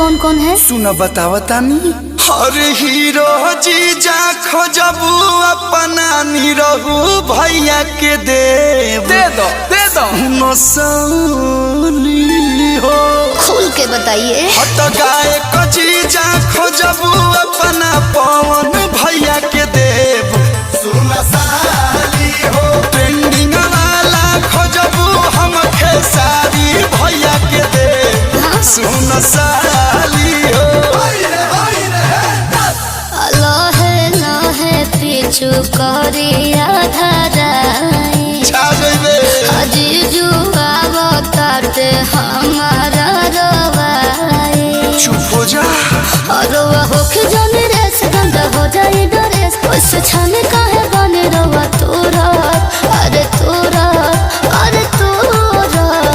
कौन कौन है? सुना बतावतानी। हर हीरो जीजा खोजबू अपना निरहू भैया के देव दे दो नसली हो। खुल के बताइए। हट गाय को जीजा खोजबू अपना पवन भैया के देव सुनसाली हो। ट्रेंडिंग वाला खोजबू हम खेसारी भैया के देव सुनसाली हो। पीछू करिया धराई छा गइबे अजीजू